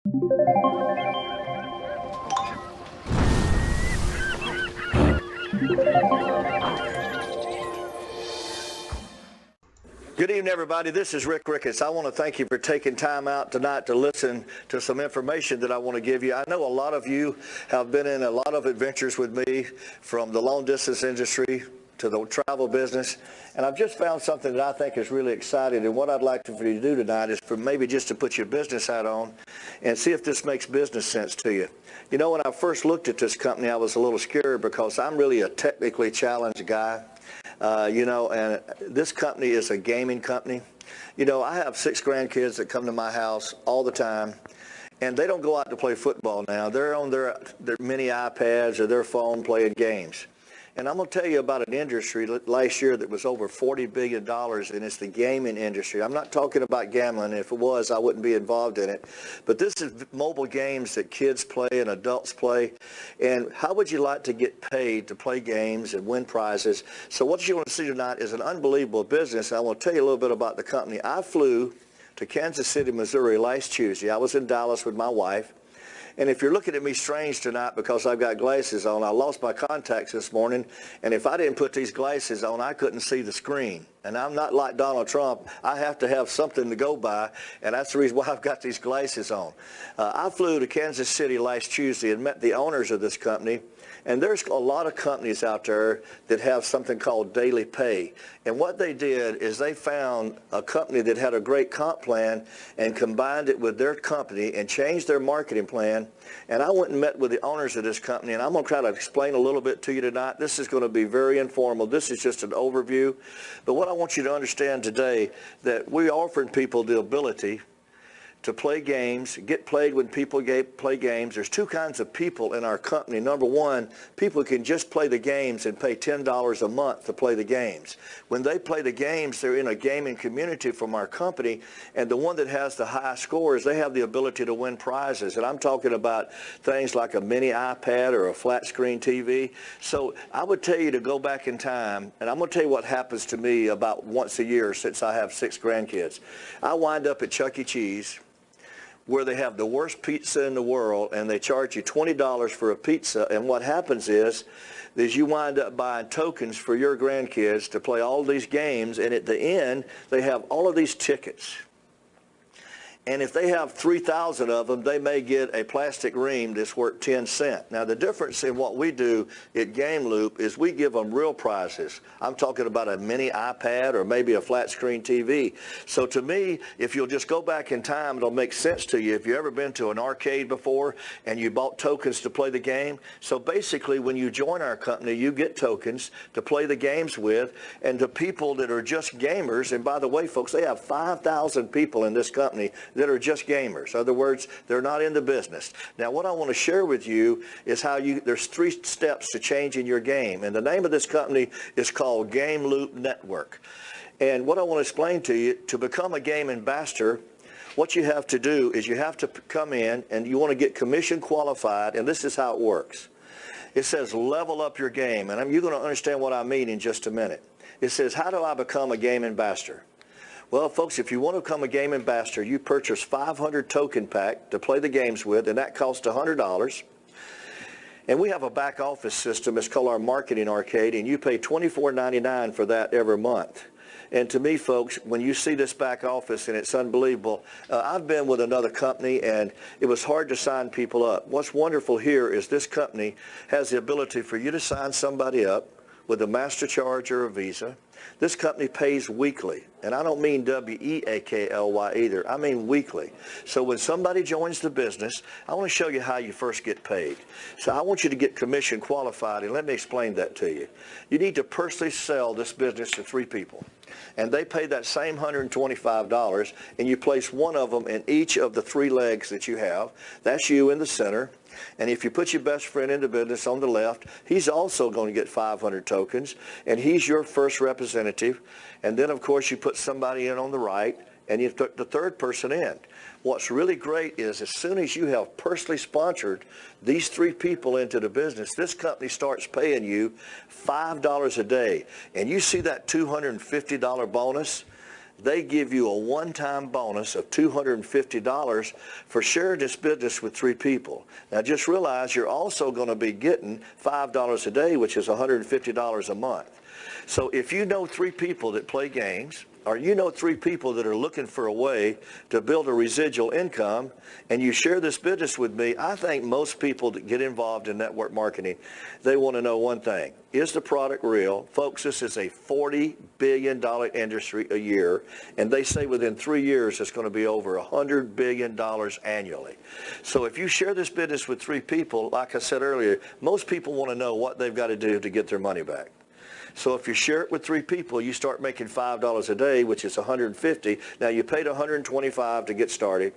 Good evening, everybody. This is Rick Ricketts. I want to thank you for taking time out tonight to listen to some information that I want to give you. I know a lot of you have been in a lot of adventures with me, from the long distance industry to the travel business, and I've just found something that I think is really exciting. And what I'd like for you to do tonight is for maybe just to put your business hat on and see if this makes business sense to you. You know, when I first looked at this company, I was a little scared because I'm really a technically challenged guy. And this company is a gaming company. You know, I have 6 grandkids that come to my house all the time, and they don't go out to play football now. They're on their mini iPads or their phone playing games. And I'm going to tell you about an industry last year that was over $40 billion, and it's the gaming industry. I'm not talking about gambling. If it was, I wouldn't be involved in it. But this is mobile games that kids play and adults play. And how would you like to get paid to play games and win prizes? So what you want to see tonight is an unbelievable business. I want to tell you a little bit about the company. I flew to Kansas City, Missouri last Tuesday. I was in Dallas with my wife. And if you're looking at me strange tonight because I've got glasses on, I lost my contacts this morning, and if I didn't put these glasses on, I couldn't see the screen. And I'm not like Donald Trump. I have to have something to go by, and that's the reason why I've got these glasses on. I flew to Kansas City last Tuesday and met the owners of this company. And there's a lot of companies out there that have something called daily pay. And what they did is they found a company that had a great comp plan and combined it with their company and changed their marketing plan. And I went and met with the owners of this company, and I'm going to try to explain a little bit to you tonight. This is going to be very informal. This is just an overview. But what I want you to understand today, that we're offering people the ability to play games, get played when people play games. There's 2 kinds of people in our company. Number one, people can just play the games and pay $10 a month to play the games. When they play the games, they're in a gaming community from our company, and the one that has the high scores, they have the ability to win prizes. And I'm talking about things like a mini iPad or a flat screen TV. So I would tell you to go back in time, and I'm going to tell you what happens to me about once a year since I have 6 grandkids. I wind up at Chuck E. Cheese, where they have the worst pizza in the world, and they charge you $20 for a pizza. And what happens is you wind up buying tokens for your grandkids to play all these games, and at the end, they have all of these tickets. And if they have 3,000 of them, they may get a plastic ring that's worth 10 cents. Now, the difference in what we do at Game Loop is we give them real prizes. I'm talking about a mini iPad or maybe a flat screen TV. So to me, if you'll just go back in time, it'll make sense to you. If you've ever been to an arcade before and you bought tokens to play the game, so basically when you join our company, you get tokens to play the games with, and to people that are just gamers. And by the way, folks, they have 5,000 people in this company that are just gamers. In other words, they're not in the business. Now, what I want to share with you is how there's 3 steps to changing your game. And the name of this company is called Game Loop Network. And what I want to explain to you, to become a game ambassador, what you have to do is you have to come in and you want to get commission qualified, and this is how it works. It says level up your game, and you're going to understand what I mean in just a minute. It says, how do I become a game ambassador? Well, folks, if you want to become a game ambassador, you purchase 500 token pack to play the games with, and that costs $100. And we have a back office system. It's called our Marketing Arcade, and you pay $24.99 for that every month. And to me, folks, when you see this back office, and it's unbelievable, I've been with another company, and it was hard to sign people up. What's wonderful here is this company has the ability for you to sign somebody up with a MasterCharge or a Visa. This company pays weekly, and I don't mean W-E-A-K-L-Y either. I mean weekly. So when somebody joins the business, I want to show you how you first get paid. So I want you to get commission qualified, and let me explain that to you. You need to personally sell this business to 3 people, and they pay that same $125, and you place one of them in each of the 3 legs that you have. That's you in the center. And if you put your best friend in the business on the left, he's also going to get 500 tokens, and he's your first representative. And then, of course, you put somebody in on the right, and you put the 3rd person in. What's really great is as soon as you have personally sponsored these 3 people into the business, this company starts paying you $5 a day. And you see that $250 bonus? they give you a one-time bonus of $250 for sharing this business with 3 people. Now just realize you're also going to be getting $5 a day, which is $150 a month. So if you know 3 people that play games, or you know 3 people that are looking for a way to build a residual income, and you share this business with me, I think most people that get involved in network marketing, they want to know one thing. Is the product real? Folks, this is a $40 billion industry a year, and they say within 3 years it's going to be over $100 billion annually. So if you share this business with 3 people, like I said earlier, most people want to know what they've got to do to get their money back. So if you share it with 3 people, you start making $5 a day, which is $150. Now you paid $125 to get started,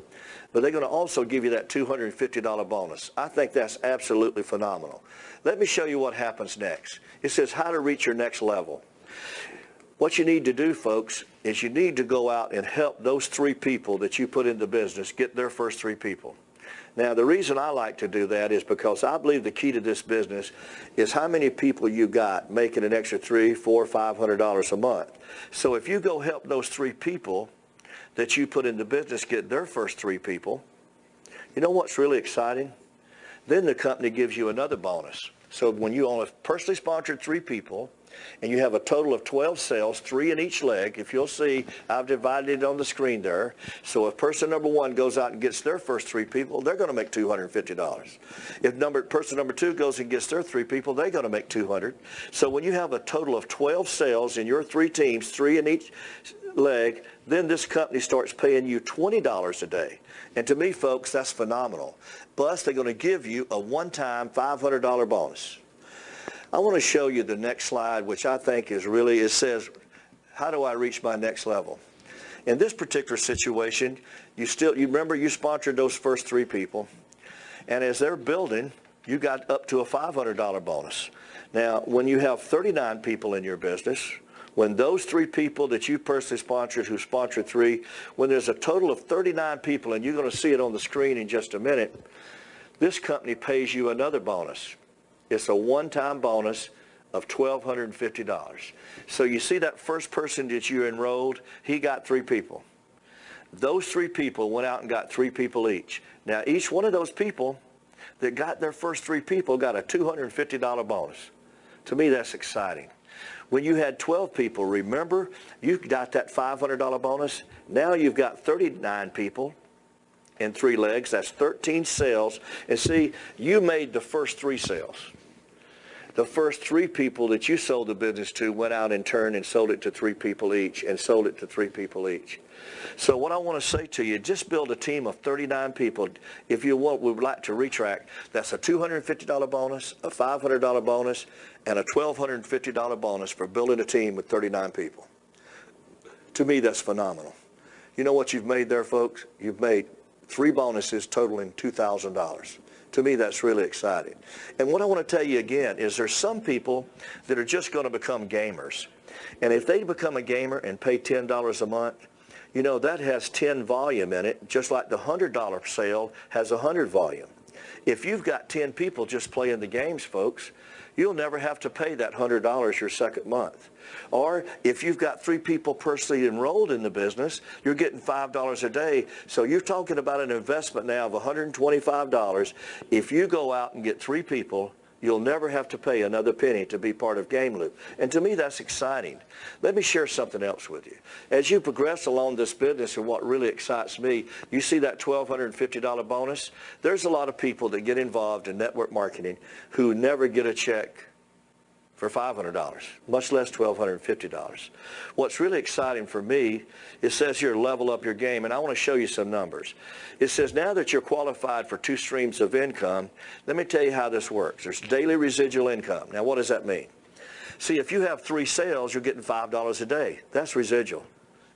but they're going to also give you that $250 bonus. I think that's absolutely phenomenal. Let me show you what happens next. It says how to reach your next level. What you need to do, folks, is you need to go out and help those 3 people that you put into business get their first 3 people. Now, the reason I like to do that is because I believe the key to this business is how many people you got making an extra $300, $400, $500 a month. So if you go help those 3 people that you put into business get their first 3 people, you know what's really exciting? Then the company gives you another bonus. So when you only personally sponsored 3 people, and you have a total of 12 sales, 3 in each leg. If you'll see, I've divided it on the screen there. So if person number 1 goes out and gets their first 3 people, they're going to make $250. If person number 2 goes and gets their 3 people, they're going to make $200. So when you have a total of 12 sales in your 3 teams, 3 in each leg, then this company starts paying you $20 a day. And to me, folks, that's phenomenal. Plus, they're going to give you a one-time $500 bonus. I want to show you the next slide, which I think is really, it says, how do I reach my next level? In this particular situation, you remember you sponsored those first 3 people, and as they're building, you got up to a $500 bonus. Now, when you have 39 people in your business, when those 3 people that you personally sponsored, who sponsored 3, when there's a total of 39 people, and you're going to see it on the screen in just a minute, this company pays you another bonus. It's a one-time bonus of $1,250. So you see that first person that you enrolled, he got 3 people. Those 3 people went out and got 3 people each. Now each one of those people that got their first 3 people got a $250 bonus. To me, that's exciting. When you had 12 people, remember, you got that $500 bonus. Now you've got 39 people in 3 legs. That's 13 sales. And see, you made the first 3 sales. The first 3 people that you sold the business to went out in turn and sold it to 3 people each, and sold it to 3 people each. So what I want to say to you, just build a team of 39 people. If you would like to retract, that's a $250 bonus, a $500 bonus, and a $1,250 bonus for building a team with 39 people. To me, that's phenomenal. You know what you've made there, folks? You've made 3 bonuses totaling $2,000. To me, that's really exciting. And what I want to tell you again is there's some people that are just going to become gamers. And if they become a gamer and pay $10 a month, you know, that has 10 volume in it, just like the $100 sale has 100 volume. If you've got 10 people just playing the games, folks, you'll never have to pay that $100 your second month. Or if you've got 3 people personally enrolled in the business, you're getting $5 a day. So you're talking about an investment now of $125. If you go out and get 3 people, you'll never have to pay another penny to be part of Game Loop. And to me, that's exciting. Let me share something else with you. As you progress along this business, and what really excites me, you see that $1,250 bonus? There's a lot of people that get involved in network marketing who never get a check for $500, much less $1,250. What's really exciting for me, it says here, level up your game, and I want to show you some numbers. It says now that you're qualified for 2 streams of income, let me tell you how this works. There's daily residual income. Now, what does that mean? See, if you have 3 sales, you're getting $5 a day. That's residual.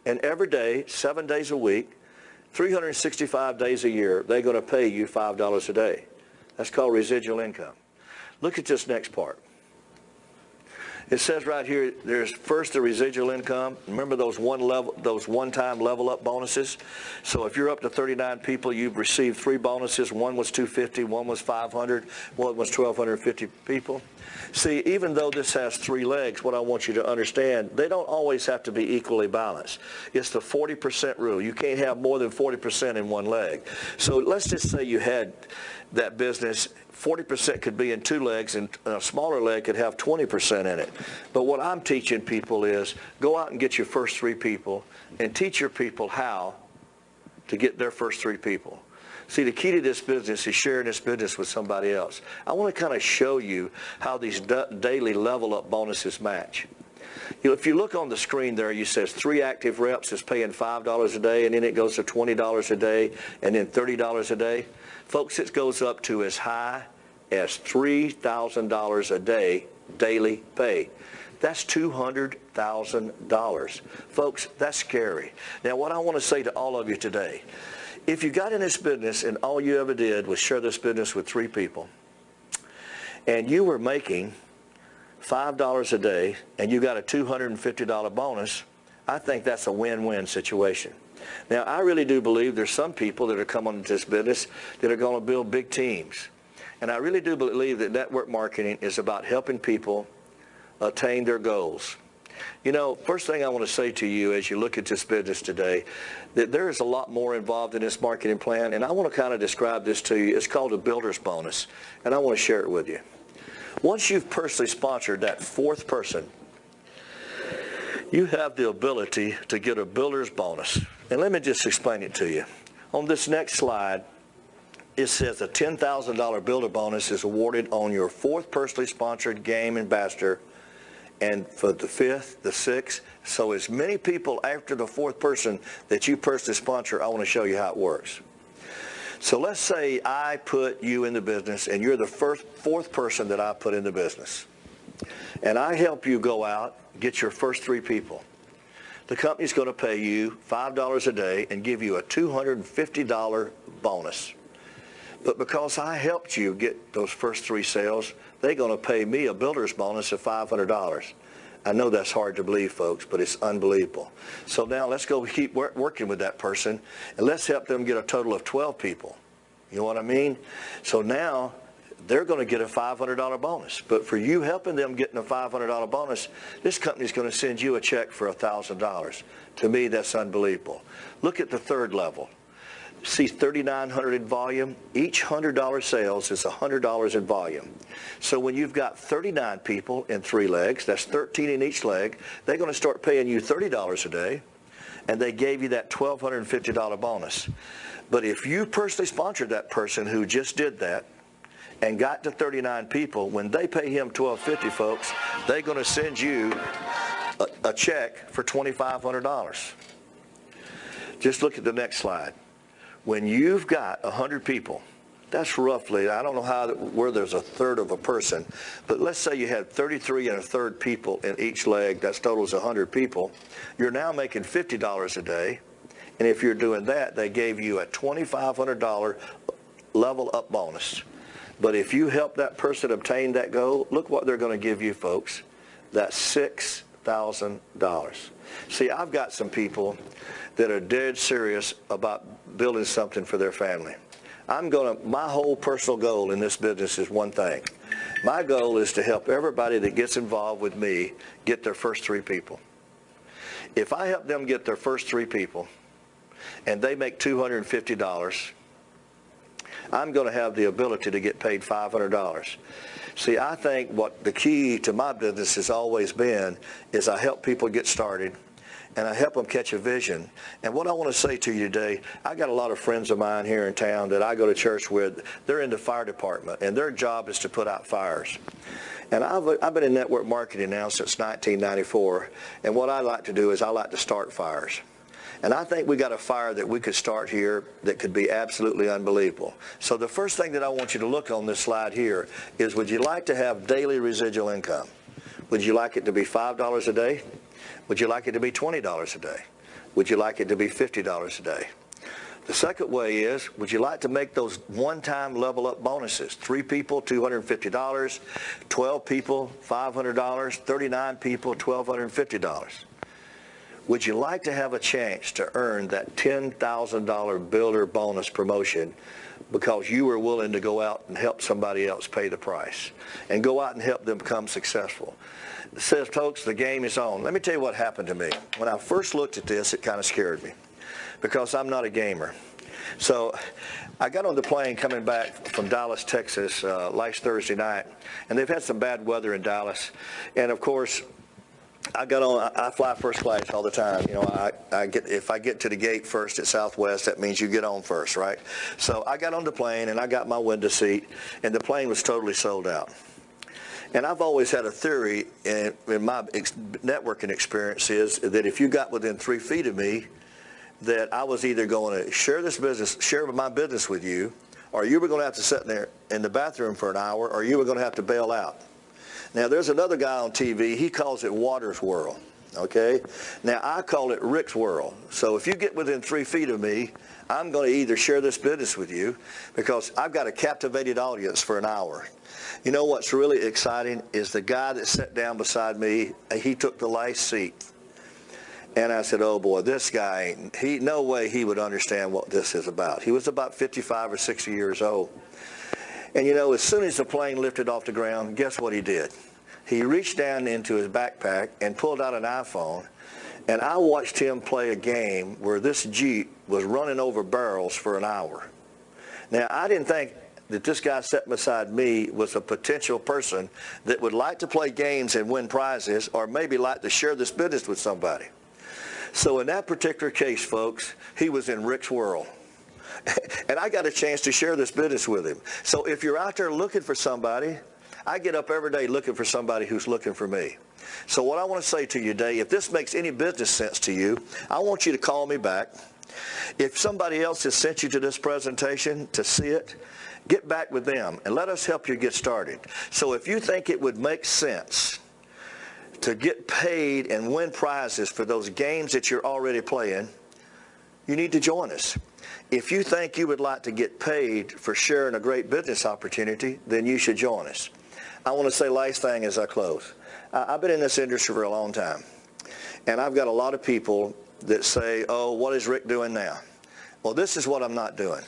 And every day, 7 days a week, 365 days a year, they're going to pay you $5 a day. That's called residual income. Look at this next part. It says right here, there's first the residual income. Remember those one-time level up bonuses? So if you're up to 39 people, you've received 3 bonuses. One was 250, one was 500, one was 1,250 people. See, even though this has 3 legs, what I want you to understand, they don't always have to be equally balanced. It's the 40% rule. You can't have more than 40% in one leg. So let's just say you had that business, 40% could be in 2 legs, and a smaller leg could have 20% in it. But what I'm teaching people is go out and get your first 3 people and teach your people how to get their first 3 people. See, the key to this business is sharing this business with somebody else. I want to kind of show you how these daily level up bonuses match. You know, if you look on the screen there, you says 3 active reps is paying $5 a day, and then it goes to $20 a day, and then $30 a day. Folks, it goes up to as high as $3,000 a day daily pay. That's $200,000. Folks, that's scary. Now, what I want to say to all of you today, if you got in this business and all you ever did was share this business with 3 people, and you were making $5 a day and you got a $250 bonus, I think that's a win-win situation. Now, I really do believe there's some people that are coming into this business that are going to build big teams. And I really do believe that network marketing is about helping people attain their goals. You know, first thing I want to say to you as you look at this business today, that there is a lot more involved in this marketing plan, and I want to kind of describe this to you. It's called a builder's bonus, and I want to share it with you. Once you've personally sponsored that 4th person, you have the ability to get a builder's bonus. And let me just explain it to you. On this next slide, it says a $10,000 builder bonus is awarded on your 4th personally sponsored game ambassador, and for the 5th, the 6th. So as many people after the 4th person that you personally sponsor, I want to show you how it works. So let's say I put you in the business and you're the 4th person that I put in the business. And I help you go out, get your first 3 people. The company's going to pay you $5 a day and give you a $250 bonus. But because I helped you get those first 3 sales, they're going to pay me a builder's bonus of $500. I know that's hard to believe, folks, but it's unbelievable. So now let's go keep working with that person, and let's help them get a total of 12 people. You know what I mean? So now they're going to get a $500 bonus. But for you helping them getting a $500 bonus, this company's going to send you a check for $1,000. To me, that's unbelievable. Look at the 3rd level. See 3,900 in volume. Each $100 sales is $100 in volume. So when you've got 39 people in 3 legs, that's 13 in each leg, they're going to start paying you $30 a day, and they gave you that $1,250 bonus. But if you personally sponsored that person who just did that and got to 39 people, when they pay him $1,250, folks, they're going to send you a check for $2,500. Just look at the next slide. When you've got 100 people, that's roughly, I don't know where there's a third of a person, but let's say you had 33 and a third people in each leg, that totals 100 people. You're now making $50 a day, and if you're doing that, they gave you a $2,500 level up bonus. But if you help that person obtain that goal, look what they're going to give you, folks. That's $6,000. See, I've got some people that are dead serious about building something for their family. My whole personal goal in this business is one thing. My goal is to help everybody that gets involved with me get their first 3 people. If I help them get their first 3 people and they make $250, I'm going to have the ability to get paid $500. See, I think what the key to my business has always been is I help people get started, and I help them catch a vision. And what I want to say to you today, I got a lot of friends of mine here in town that I go to church with. They're in the fire department, and their job is to put out fires. And I've been in network marketing now since 1994, and what I like to do is I like to start fires. And I think we got a fire that we could start here that could be absolutely unbelievable. So the first thing that I want you to look on this slide here is, would you like to have daily residual income? Would you like it to be $5 a day? Would you like it to be $20 a day? Would you like it to be $50 a day? The second way is, would you like to make those one-time level up bonuses? 3 people, $250, 12 people, $500, 39 people, $1,250. Would you like to have a chance to earn that $10,000 builder bonus promotion because you were willing to go out and help somebody else pay the price and go out and help them become successful? It says, folks, the game is on. Let me tell you what happened to me. When I first looked at this, it kind of scared me, because I'm not a gamer. So I got on the plane coming back from Dallas, Texas last Thursday night, and they've had some bad weather in Dallas. And of course, I fly first class all the time. You know, if I get to the gate first at Southwest, that means you get on first, right? So I got on the plane and I got my window seat, and the plane was totally sold out. And I've always had a theory in my networking experience is that if you got within 3 feet of me, that I was either going to share my business with you, or you were going to have to sit there in the bathroom for an hour, or you were going to have to bail out. Now, there's another guy on TV, he calls it Water's World, okay? Now, I call it Rick's World. So if you get within 3 feet of me, I'm going to either share this business with you, because I've got a captivated audience for an hour. You know what's really exciting is the guy that sat down beside me, he took the last seat. And I said, oh boy, this guy, no way he would understand what this is about. He was about 55 or 60 years old. And you know, as soon as the plane lifted off the ground, guess what he did? He reached down into his backpack and pulled out an iPhone, and I watched him play a game where this Jeep was running over barrels for an hour. Now, I didn't think that this guy sitting beside me was a potential person that would like to play games and win prizes, or maybe like to share this business with somebody. So in that particular case, folks, he was in Rick's world. And I got a chance to share this business with him. So if you're out there looking for somebody, I get up every day looking for somebody who's looking for me. So what I want to say to you today, if this makes any business sense to you, I want you to call me back. If somebody else has sent you to this presentation to see it, get back with them and let us help you get started. So if you think it would make sense to get paid and win prizes for those games that you're already playing, you need to join us. If you think you would like to get paid for sharing a great business opportunity, then you should join us. I want to say last thing as I close. I've been in this industry for a long time, and I've got a lot of people that say, oh, what is Rick doing now? Well, this is what I'm not doing.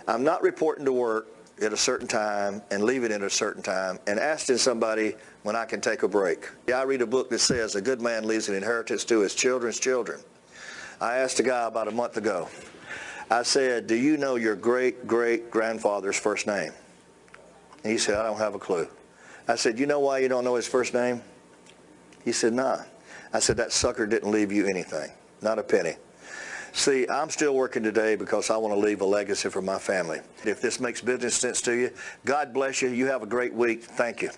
I'm not reporting to work at a certain time and leaving at a certain time and asking somebody when I can take a break. I read a book that says a good man leaves an inheritance to his children's children. I asked a guy about a month ago, I said, do you know your great-great-grandfather's first name? And he said, I don't have a clue. I said, you know why you don't know his first name? He said, nah. I said, that sucker didn't leave you anything, not a penny. See, I'm still working today because I want to leave a legacy for my family. If this makes business sense to you, God bless you. You have a great week. Thank you.